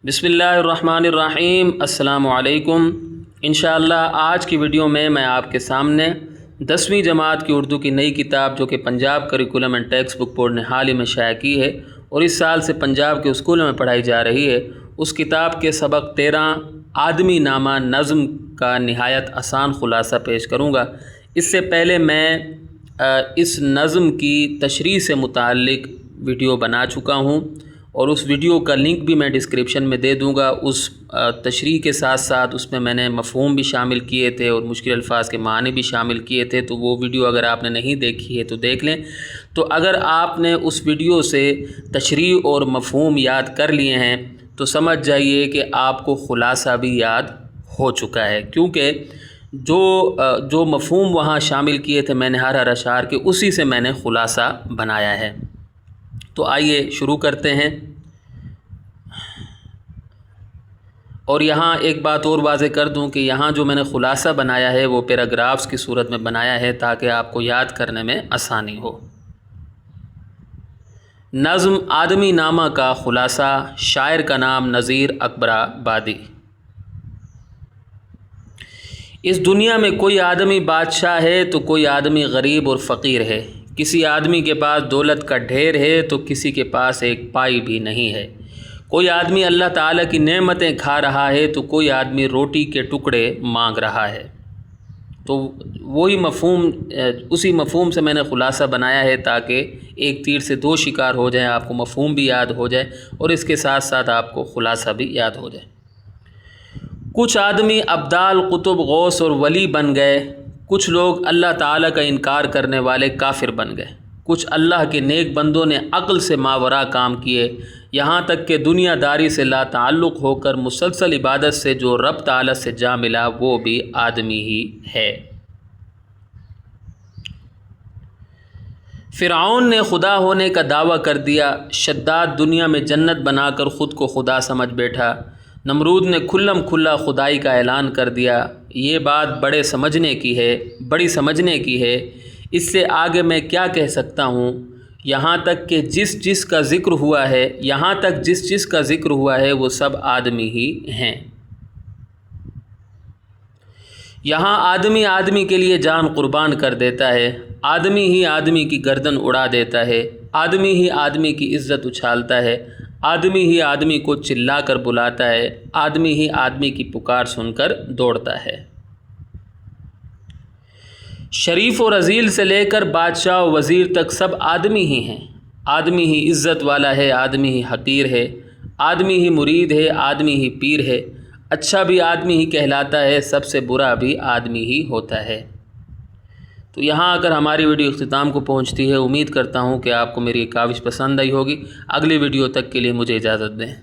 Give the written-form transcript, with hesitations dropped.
बिस्मिल्लाहिर्रहमानिर्रहीम। अस्सलामु अलैकुम। इंशाअल्लाह आज की वीडियो में मैं आपके सामने 10वीं जमात की उर्दू की नई किताब जो कि Punjab curriculum and text book board ने हाल ही में शाया की है और इस साल से पंजाब के स्कूलों में पढ़ाई जा रही है, उस किताब के सबक 13 आदमी नामा नज़्म का निहायत आसान ख़ुलासा पेश करूँगा। इससे पहले मैं इस नज़्म की तशरीह से मुताल्लिक़ वीडियो बना चुका हूँ और उस वीडियो का लिंक भी मैं डिस्क्रिप्शन में दे दूँगा। उस तशरीह के साथ साथ उसमें मैंने मफ़हूम भी शामिल किए थे और मुश्किल अल्फाज के मानी भी शामिल किए थे, तो वो वीडियो अगर आपने नहीं देखी है तो देख लें। तो अगर आपने उस वीडियो से तशरीह और मफ़हूम याद कर लिए हैं तो समझ जाइए कि आपको ख़ुलासा भी याद हो चुका है, क्योंकि जो मफ़हूम वहाँ शामिल किए थे मैंने हर अशार के, उसी से मैंने ख़ुलासा बनाया है। तो आइए शुरू करते हैं। और यहाँ एक बात और वाज़े कर दूं कि यहाँ जो मैंने ख़ुलासा बनाया है वो पैराग्राफ्स की सूरत में बनाया है ताकि आपको याद करने में आसानी हो। नज़्म आदमी नामा का ख़ुलासा। शायर का नाम नज़ीर अकबराबादी। इस दुनिया में कोई आदमी बादशाह है तो कोई आदमी गरीब और फ़कीर है। किसी आदमी के पास दौलत का ढेर है तो किसी के पास एक पाई भी नहीं है। कोई आदमी अल्लाह ताला की नेमतें खा रहा है तो कोई आदमी रोटी के टुकड़े मांग रहा है। तो वही मफ़हूम, उसी मफ़हूम से मैंने ख़ुलासा बनाया है ताकि एक तीर से दो शिकार हो जाए, आपको मफ़हूम भी याद हो जाए और इसके साथ साथ आपको ख़ुलासा भी याद हो जाए। कुछ आदमी अब्दाल, कुतुब, गौस और वली बन गए। कुछ लोग अल्लाह ताला का इनकार करने वाले काफिर बन गए। कुछ अल्लाह के नेक बंदों ने अक्ल से मावरा काम किए, यहाँ तक कि दुनियादारी से ला ताल्लुक़ होकर मुसलसल इबादत से जो रब ताला से जा मिला वो भी आदमी ही है। फ़िरऔन ने खुदा होने का दावा कर दिया। शद्दाद दुनिया में जन्नत बनाकर ख़ुद को खुदा समझ बैठा। नमरूद ने खुल्लम खुल्ला खुदाई का ऐलान कर दिया। ये बात बड़ी समझने की है। इससे आगे मैं क्या कह सकता हूँ। यहाँ तक कि जिस जिस का ज़िक्र हुआ है वो सब आदमी ही हैं। यहाँ आदमी आदमी के लिए जान कुर्बान कर देता है। आदमी ही आदमी की गर्दन उड़ा देता है। आदमी ही आदमी की इज़्ज़त उछालता है। आदमी ही आदमी को चिल्ला कर बुलाता है। आदमी ही आदमी की पुकार सुनकर दौड़ता है। शरीफ और अजील से लेकर बादशाह और वज़ीर तक सब आदमी ही हैं। आदमी ही इज़्ज़त वाला है, आदमी ही हकीर है, आदमी ही मुरीद है, आदमी ही पीर है। अच्छा भी आदमी ही कहलाता है, सबसे बुरा भी आदमी ही होता है। तो यहाँ अगर हमारी वीडियो इख्तिताम को पहुँचती है, उम्मीद करता हूँ कि आपको मेरी काविश पसंद आई होगी। अगली वीडियो तक के लिए मुझे इजाज़त दें।